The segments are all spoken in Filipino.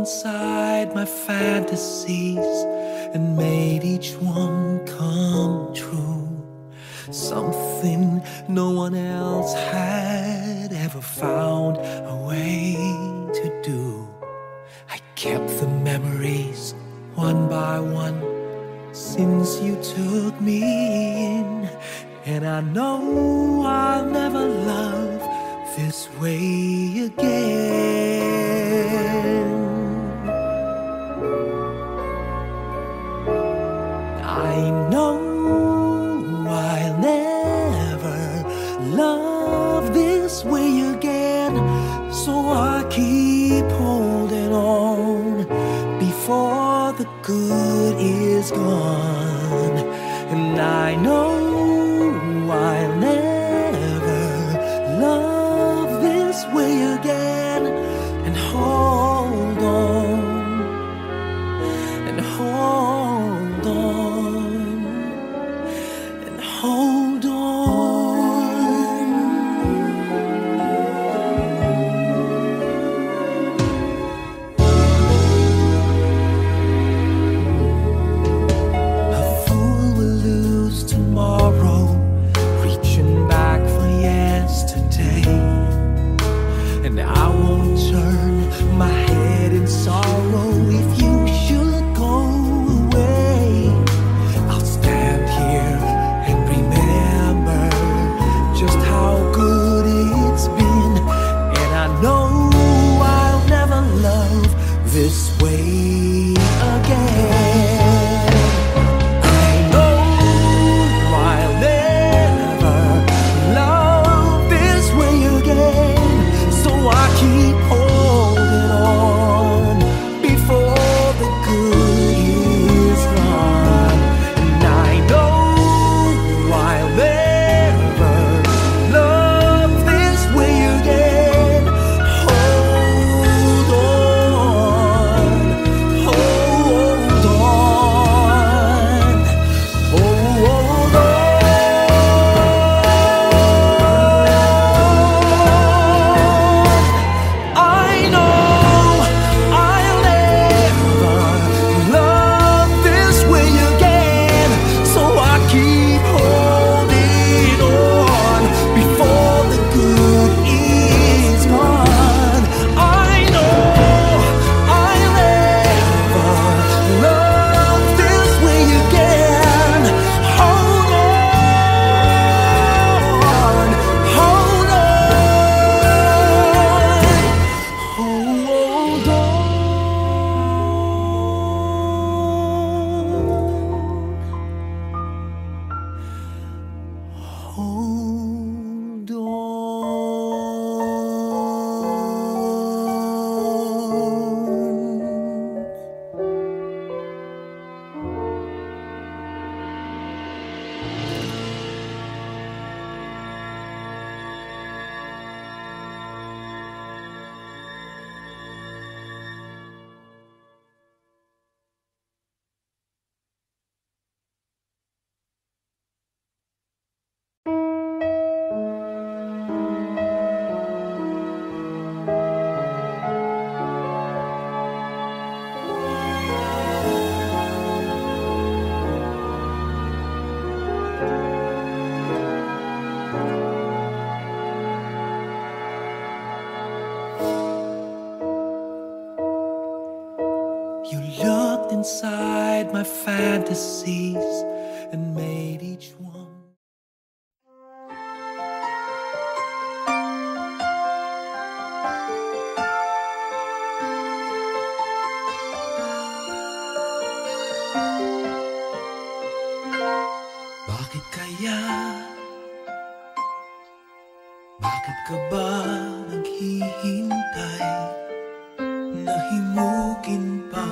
inside my fantasies and made each one come true. Something no one else had ever found a way to do. I kept the memories one by one since you took me in, and I know I'll never love this way again. I know I'll never love this way again, so I keep holding on before the good is gone. And I know I'll never love this way again, and hold on, and hold on, and hold on. A fool will lose tomorrow, reaching back for yesterday, and I won't turn my head in sorrow if you should go away. I'll stand here and remember just how good it's been, and I know I'll never love this way again. I know I'll never love this way again, so I keep holding on before the good is gone. And I know I'll never love this way again. Hold on, hold on, hold on. I know I'll never love this way again, so I keep holding on before the good is gone. I know I'll never love this way again. Hold on, hold on, hold on, hold on. You looked inside my fantasies and made each one. Bakit kaya? Bakit ka ba naghihintay? Nahimukin pa,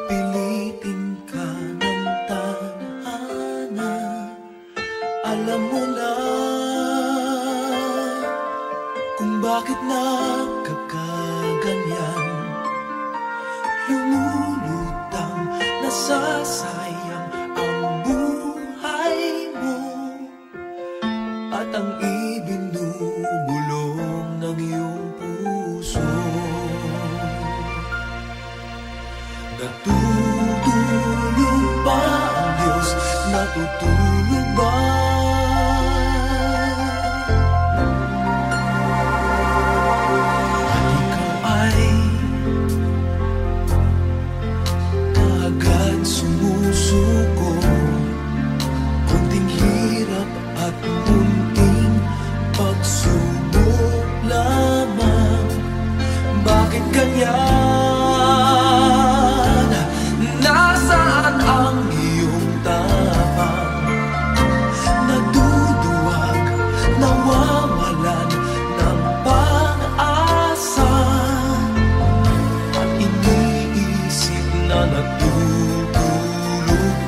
pilitin ka ng tadhana. Alam mo na kung bakit nagkakaganyan. Lumulutang, nasasayang ang buhay mo, at ang ibinubulong ng iyong puso. natutulog ba? At ikaw ay agad sumusuko, kunting hirap at munting pagsubok lamang. Bakit ganyan? Nasaan ang iyong tapang? Naduduwag, nawawalan ng pag-asa, at iniisip na natutulog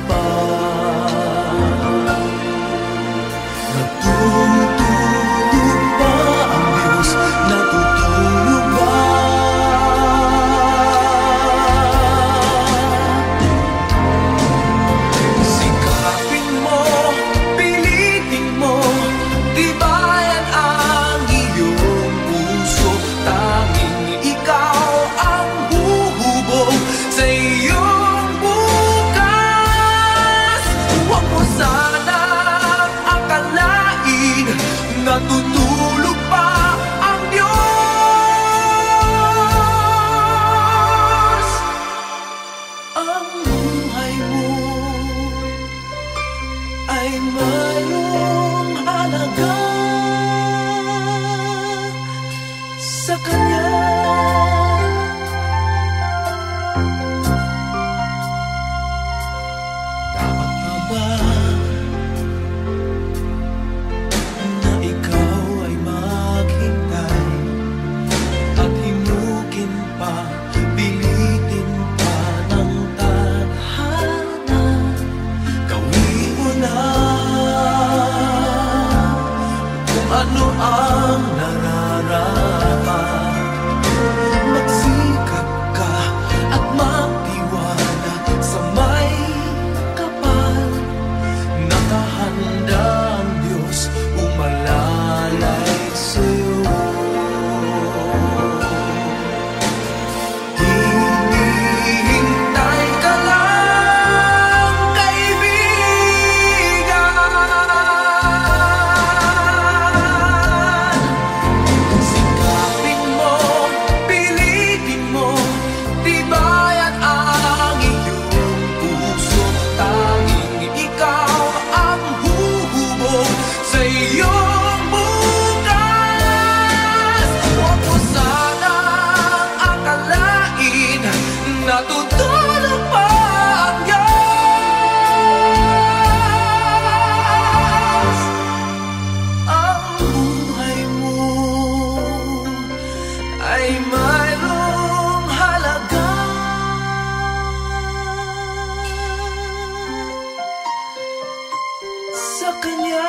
pa. Natutulog ba ang Diyos? Natutulog ba? Sikapin mo, pilitin mo, tibayan ang iyong puso. Tanging ikaw ang huhubog sa iyong bukas. Huwag mo sanang akalain natutulog pa ang Diyos. Ang buhay mo ay mayroong halaga sa Kanya. Dapat pa ba na ikaw ay maghintay at himukin pa, pilitin pa ng tadhana? Gawin mo na kung ano ang nararapat. Magsikap ka at magtiwala sa may kapal. Nakahanda ang Diyos umalalay sa'yo. Hinihintay ka lang, kaibigan. Sikapin mo, pilitin mo, tibayan ang iyong puso. Tanging ikaw ang huhubog sa iyong bukas. Huwag mo sanang akalain natutulog pa ang Diyos. Ang buhay mo ay mayroong halaga sa Kanya.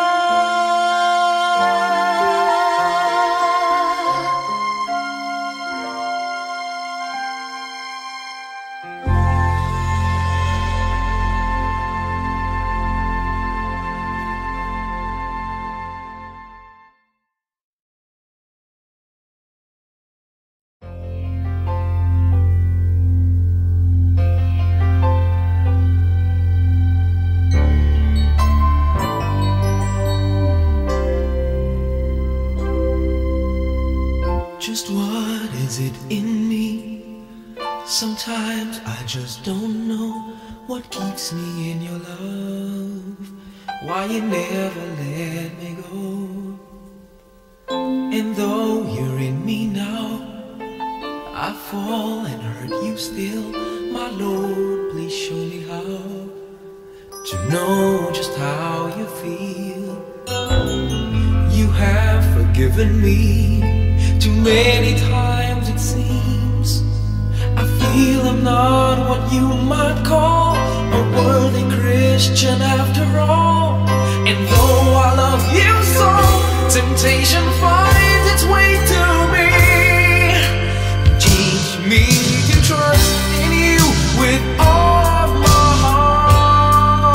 Just what is it in me? Sometimes I just don't know what keeps me in your love, why you never let me go. And though you're in me now, I fall and hurt you still. My Lord, please show me how to know just how you feel. You have forgiven me too many times, it seems. I feel I'm not what you might call a worthy Christian after all. And though I love you so, temptation finds its way to me. Teach me to trust in you with all of my heart,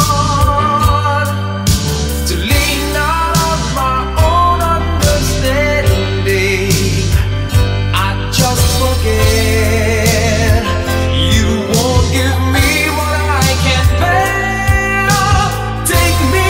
to lean not on my own understanding. I just forget you won't give me what I can't bear. Take me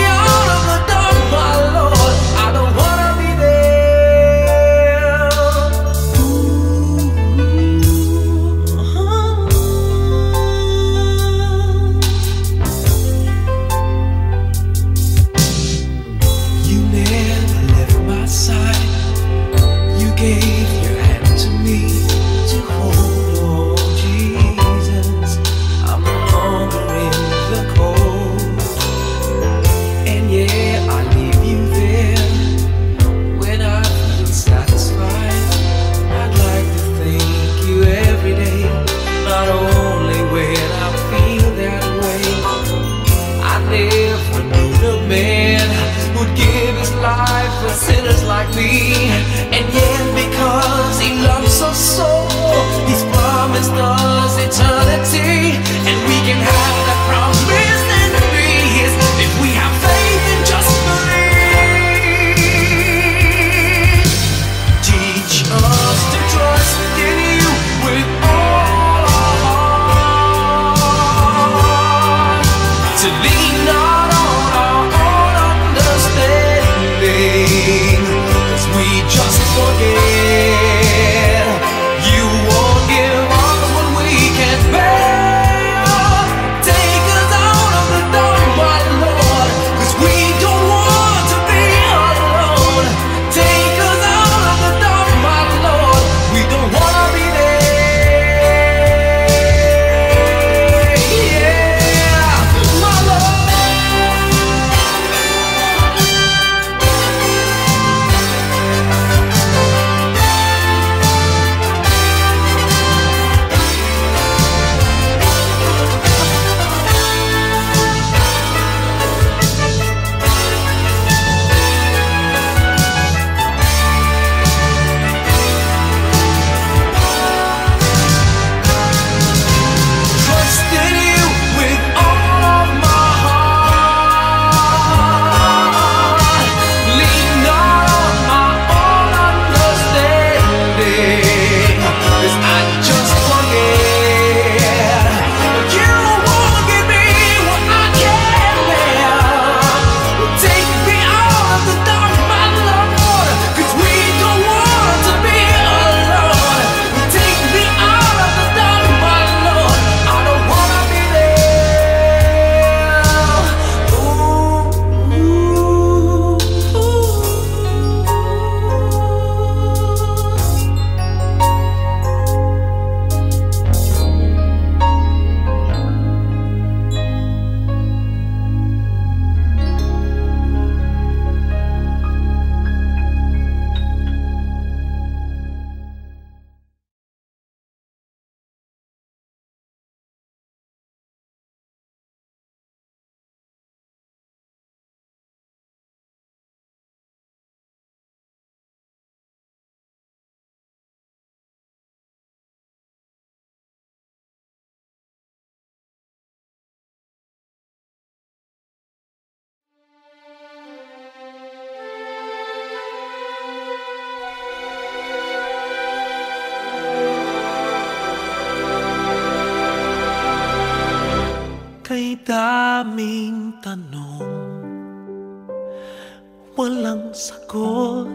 walang sagot.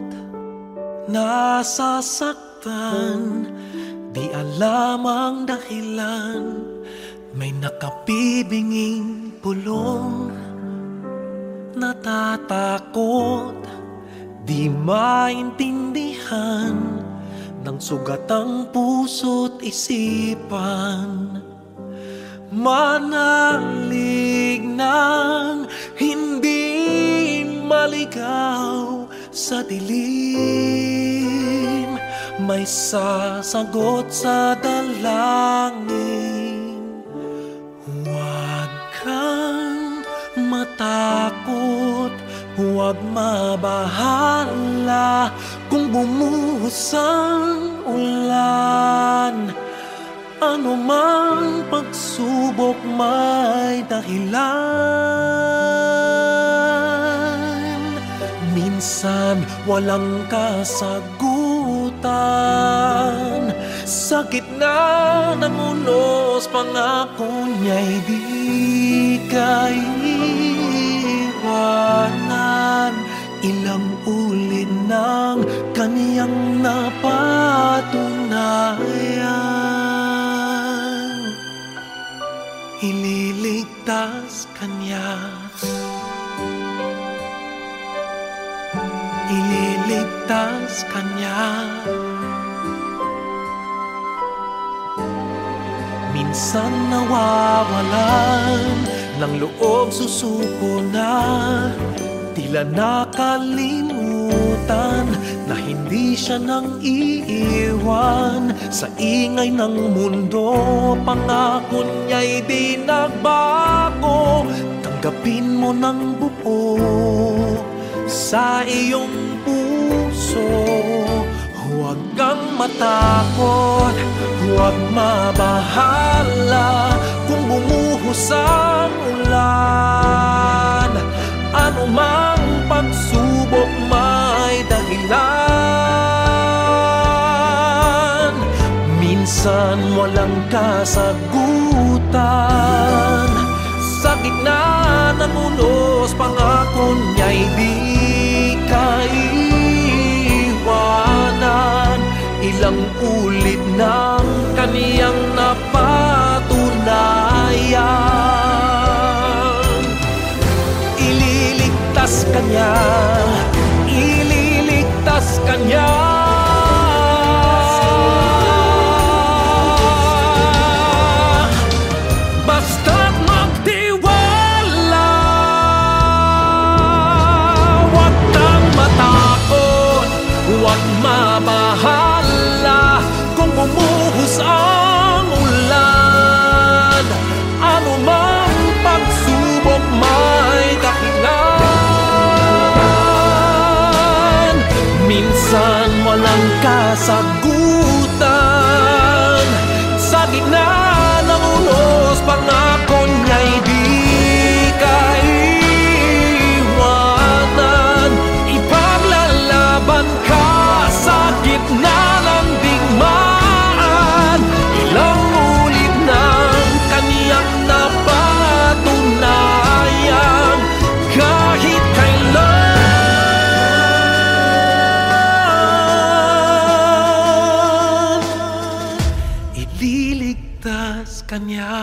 Nasasaktan, di alam ang dahilan. May nakapibinging pulong, natatakot, di maintindihan ng sugat ang puso't isipan. Manalig ng hindi maligaw sa dilim, may sasagot sa dalangin. Huwag kang matakot, huwag mabahala kung bumuhos ang ulan. Ano mang pagsubok may dahilan. Minsan walang kasagutan, sa gitna ng unos pangako niya'y di kaiwanan. Ilang ulit ng kaniyang napatunayan, ililigtas kanya, ililigtas kanya. Minsan nawawalan ng loob, susuko na, tila nakalimutan na hindi siya nang iiwan. Sa ingay ng mundo, pangako niya'y di nagbago. Tanggapin mo ng buo sa iyong puso. Huwag kang matakot, huwag mabahala kung bumuhos ang ulan. Ano mang pagsubok may dahilan. Minsan walang kasagutan, sa gitna ng unos pangako niya'y di kaiwanan. Ilang ulit ng kaniyang napatunayan, ililigtas kanya, ililigtas kanya. Basta't magtiwala, huwag kang matakot, huwag mabahala kung bumuhos ang ulan. Ano mang pagsubok may dahilan. Minsan walang kasagutan, sa gitna ng unos pangako niya'y di kaiwanan. Ipaglalaban ka sa gitna ng digmaan. Ilang ulit ng kaniyang napatunayan, kahit kailan ililigtas kanya.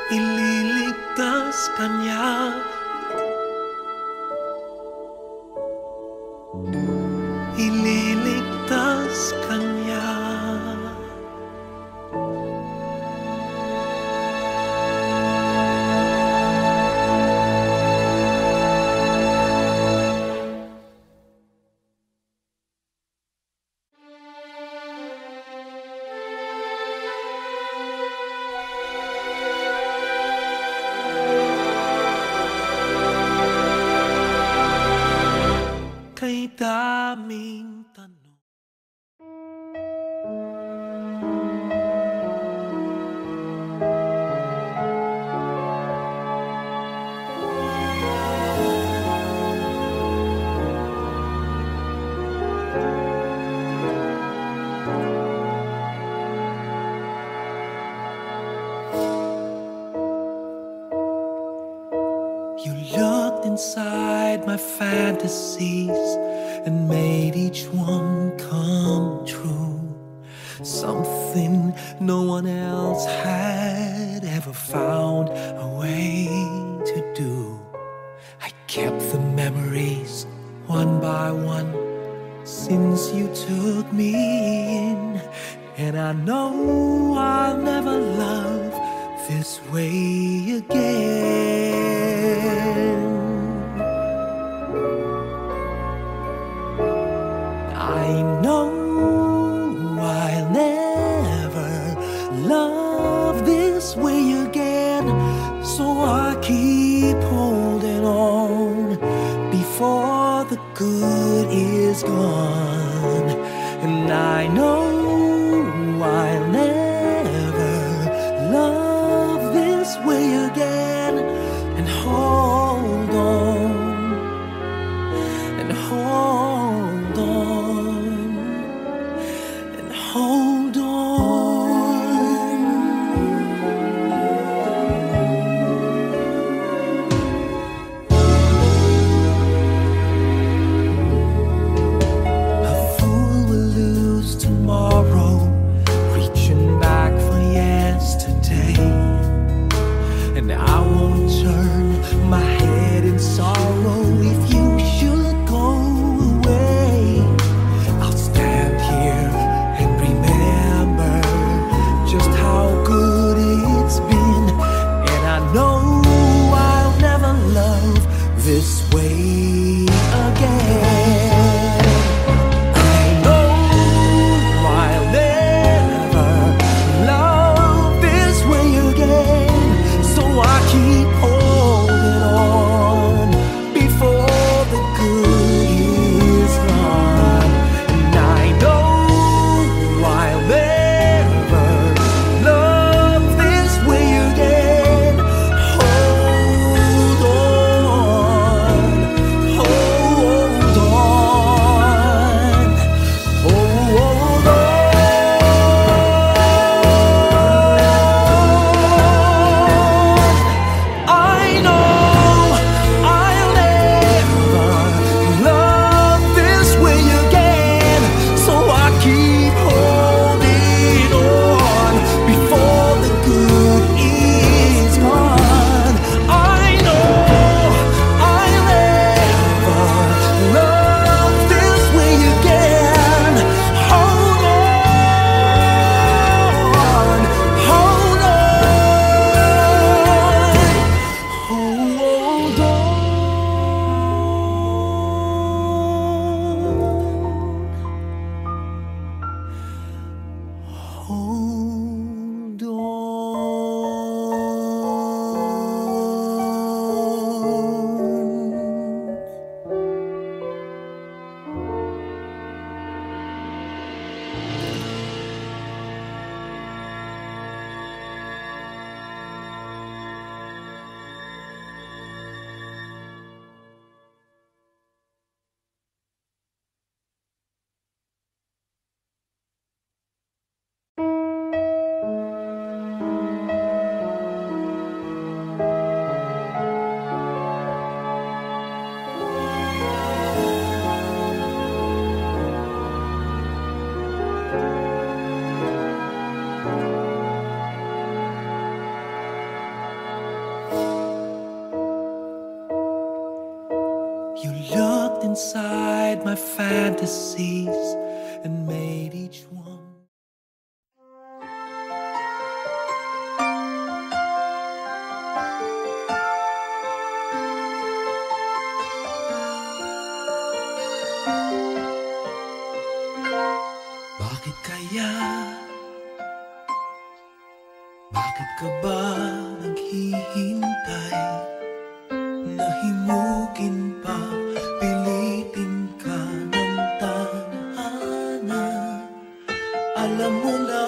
Ililigtas kanya, ililigtas kanya. inside my fantasies and made each one come true. Something no one else had ever found a way to do. I kept the memories one by one since you took me in, and I know I'll never love this way again. I know I'll never love this way again, so I keep holding on before the good is gone. And I know I'll never love this way again, and hold on, and hold on, and hold on. A fool will lose tomorrow, reaching back for yesterday, and I won't turn my head in sorrow if you should go away. I'll stand here and remember just how good it's been, and I know I'll never love this way again. I know I'll never love this way again, so I keep holding on before the good is gone. And I know I'll never love this way again. Hold on, hold on, hold on. I know I'll never love this way again, so I keep holding on before the good is gone. I know I'll never love this way again. Hold on, hold on, hold on. Hold on. You looked inside my fantasies and made each one. Bakit kaya? Bakit ka ba naghihintay? Nahimukin pa, pilitin ka ng tadhana. Alam mo na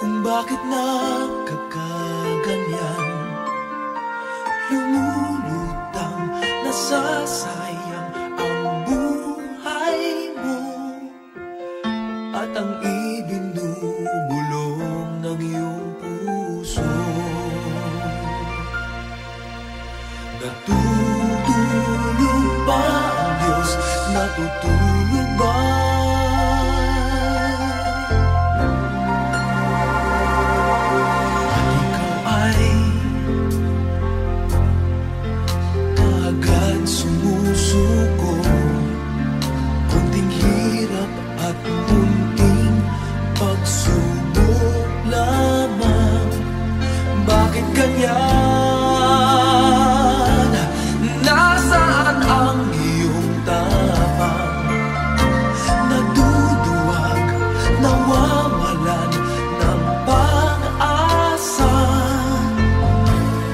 kung bakit nagkakaganyan. Lumulutang, nasasayang ang buhay mo, at ang ibinubulong ng iyong puso. Natutulog ba ang Diyos? Natutulog ba? At ikaw ay agad sumusuko, kunting hirap at munting pagsubok lamang. Bakit ganyan? Nasaan ang iyong tapang? Naduduwag, nawawalan ng pag-asa,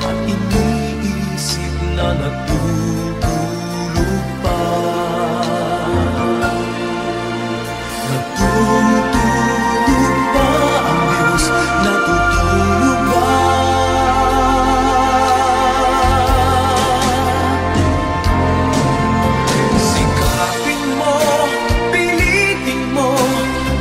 at iniisip na natutulog pa. Natutulog ba ang Diyos? Natutulog ba? Sikapin mo, pilitin mo,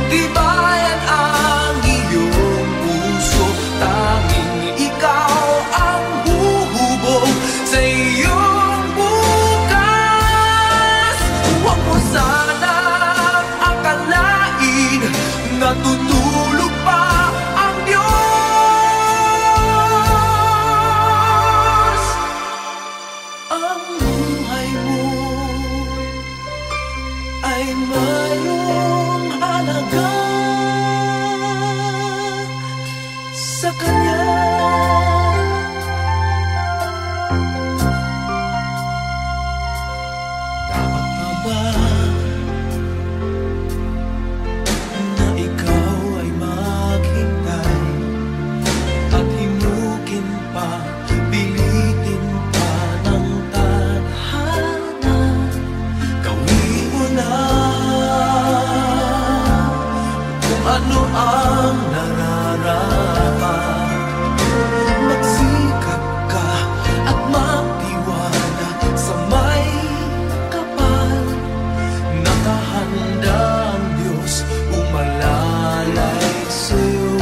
tibayan ang iyong puso. Tanging ikaw ang huhubog sa iyong bukas. Huwag mo sanang akalain natutulog pa ang Diyos. Ang buhay mo ay mayroong halaga sa Kanya. Dapat pa ba na ikaw ay maghintay at himukin pa, pilitin pa ng tadhana? Gawin mo na kung ano ang nararapat. Magsikap ka at magtiwala sa may kapal. Nakahanda ang Diyos umalalay sa'yo.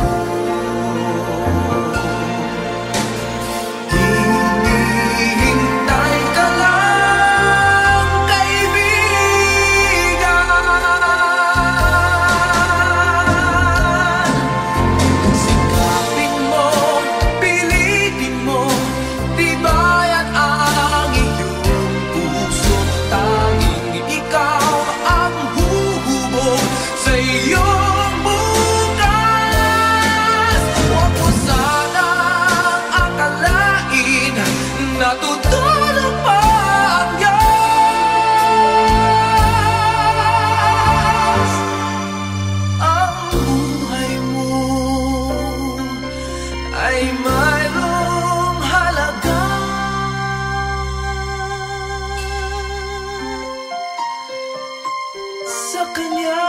Hinihintay ka lang, kaibigan. Sikapin mo, pilitin mo, tibayan ang iyong puso. Tanging ikaw ang huhubog sa iyong bukas. Huwag mo sanang akalain natutulog pa ang Diyos. Ang buhay mo ay mayroong halaga sa Kanya.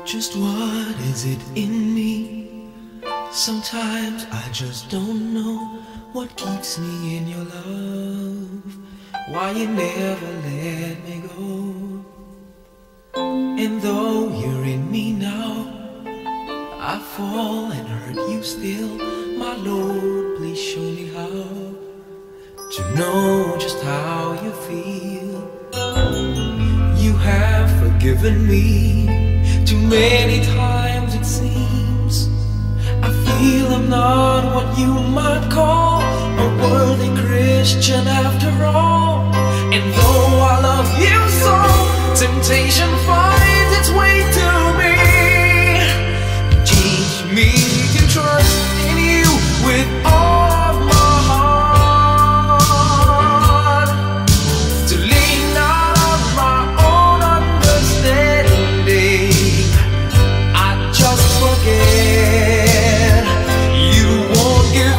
Just what is it in me? Sometimes I just don't know what keeps me in your love. Why you never let me go. And though you're in me now, I fall and hurt you still. My Lord, please show me how to know just how you feel. You have forgiven me too many times, it seems. I feel I'm not what you might call a worthy Christian after all. And though I love you so, temptation finds its way to me. Teach me to trust in you with all of my heart, to lean not on my own understanding. I just forget you won't give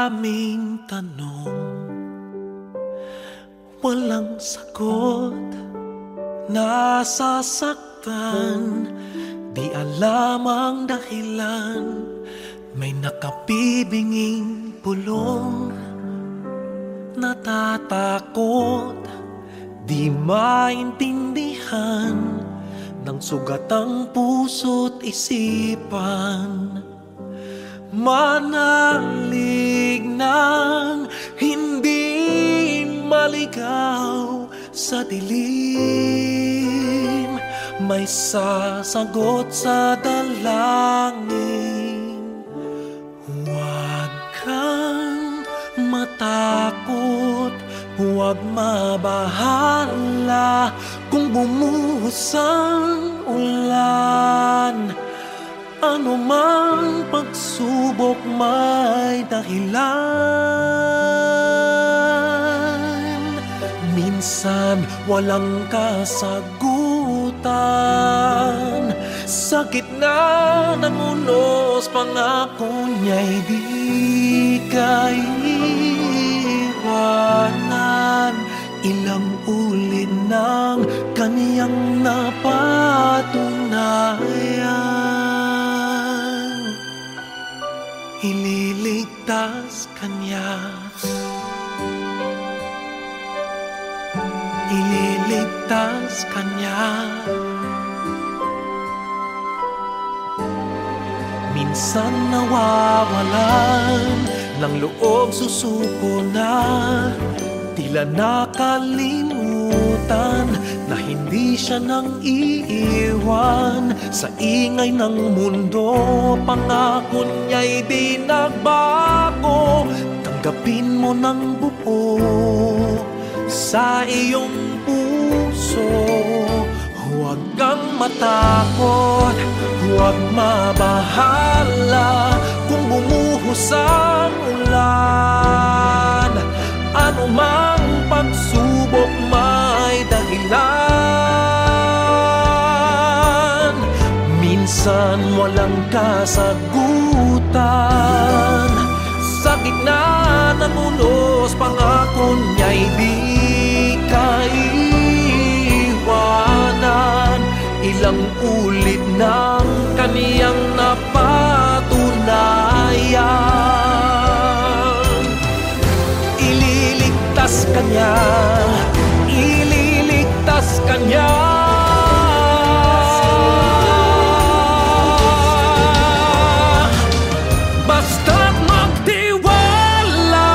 daming tanong, walang sagot. Nasasaktan, di alam ang dahilan. May nakabibinging pulong, natatakot, di maintindihan ng sugat ang puso't isipan. Manalig ng hindi maligaw sa dilim, may sasagot sa dalangin. Huwag kang matakot, huwag mabahala kung bumuhos ang ulan. Ano mang pagsubok may dahilan. Minsan walang kasagutan, sa gitna ng unos pangako niya'y di kaiwanan. Ilang ulit ng kaniyang napatunayan, ililigtas kanya, ililigtas kanya. Minsan nawawalan ng loob, susuko na, tila nakalimutan na hindi siya nang iiwan. Sa ingay ng mundo, pangako niya'y di nagbago. Tanggapin mo ng buo sa iyong puso. Huwag kang matakot, huwag mabahala kung bumuhos ang ulan. Ano mang pagsubok may dahilan. Minsan walang kasagutan, sa gitna ng unos pangako niya'y di kaiwanan. Ilang ulit ng kaniyang napatunayan, ililigtas kanya, ililigtas kanya. Basta't magtiwala,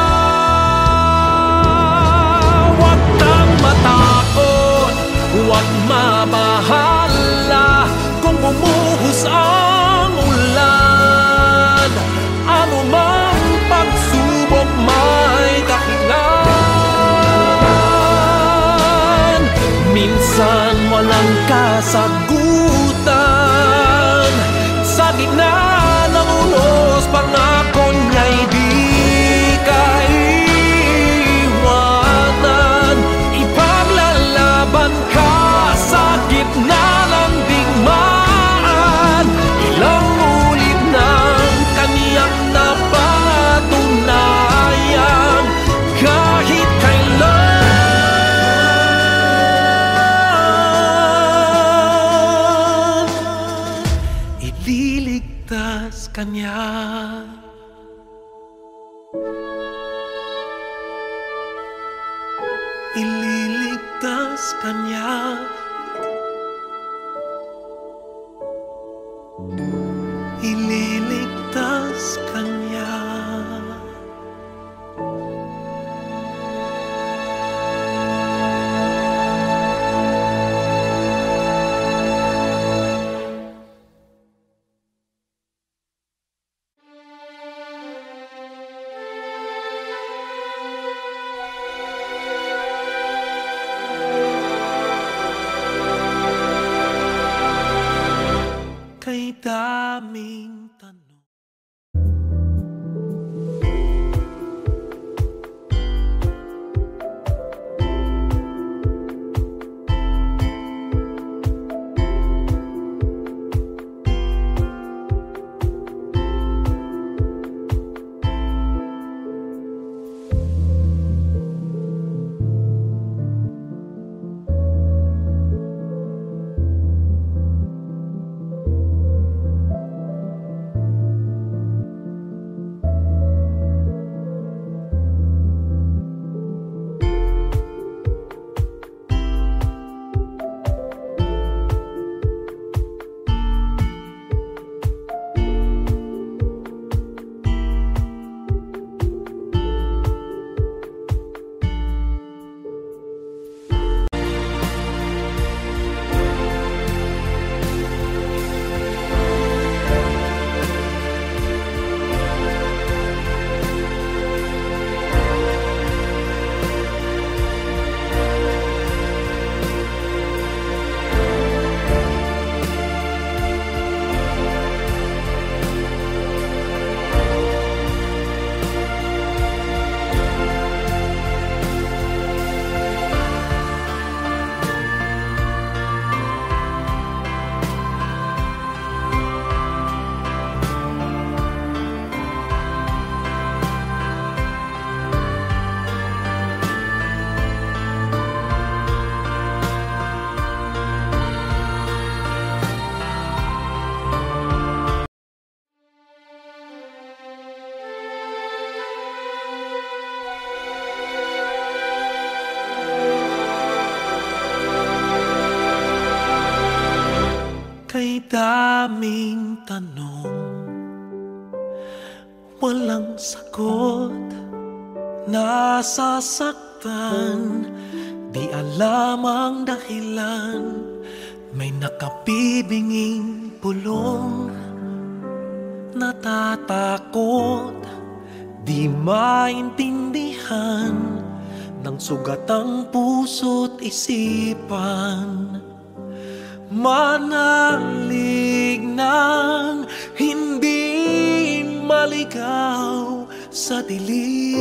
huwag kang matakot, huwag mabahala kung bumuhos ang ulan. Ano mang pagsubok may dahilan. Minsan walang kasagutan, sa gitna ng unos pangako niya'y di kaiwanan. Ipaglalaban ka sa gitna ng digmaan. Ilang ulit ng kaniyang napatunayan, kahit kailan, ililigtas kanya. Ililigtas kanya, ililigtas kanya. Kay daming tanong, kay daming tanong, walang sagot. Nasasaktan, di alam ang dahilan. May nakabibinging pulong, natatakot, di maintindihan ng sugat ang puso't isipan. Manalig ng hindi maligaw sa dilim,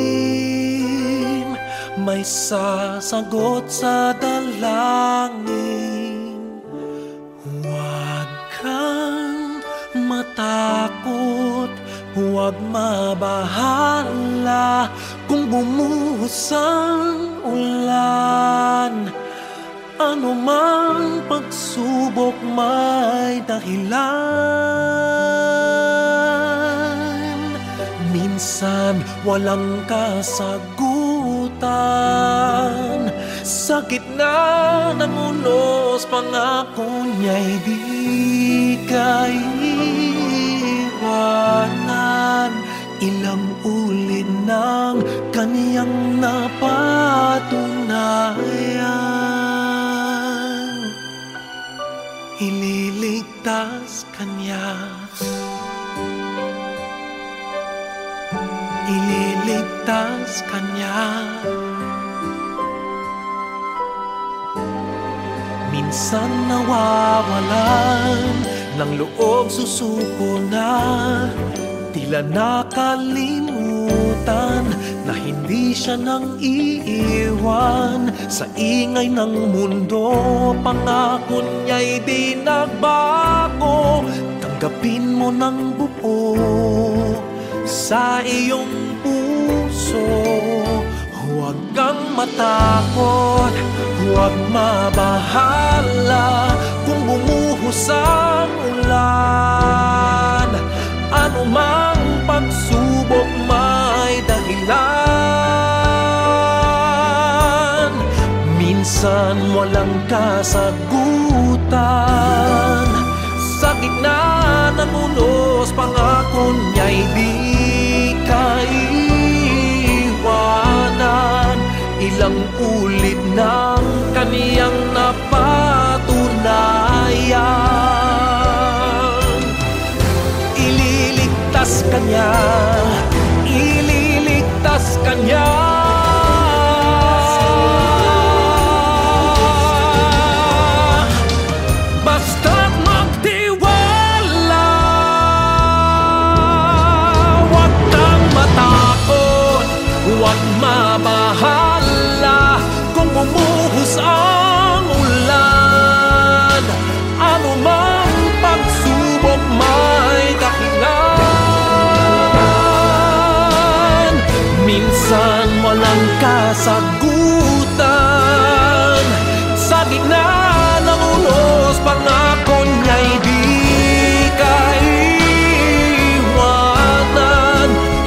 may sasagot sa dalangin. Huwag kang matakot, huwag mabahala kung bumuhos ang ulan. Ano mang pagsubok may dahilan. Minsan walang kasagutan, sa gitna ng unos pangako niya'y di kaiwanan. Ilang ulit ng kaniyang napatunayan, ililigtas kanya, ililigtas kanya. Minsan nawawalan ng loob, susuko na, tila nakalimutan na hindi siya nang iiwan. Sa ingay ng mundo, pangako niya'y di nagbago. Tanggapin mo ng buo sa iyong puso. Huwag kang matakot, huwag mabahala kung bumuhos ang ulan. Ano mang pagsubok may dahilan. Minsan walang kasagutan, sa gitna ng unos pangako niya'y di kaiwanan. Ilang ulit ng kaniyang napatunayan, ililigtas kanya, ililigtas kanya. Basta't magtiwala, huwag kang matakot, huwag mabahala kung bumuhos ang ulan. Ano mang pagsubok may dahilan. Minsan walang kasagutan, sa gitna ng unos pangako niya'y di kaiwanan.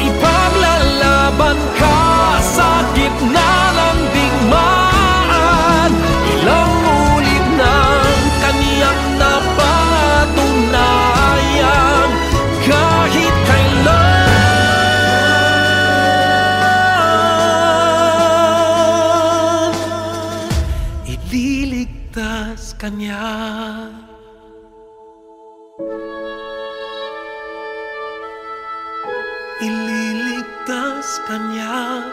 Ipaglalaban ka sa gitna ng digmaan. Ilang ulit ng kaniyang napatunayan, kahit kailan ililigtas kanya, ililigtas kanya.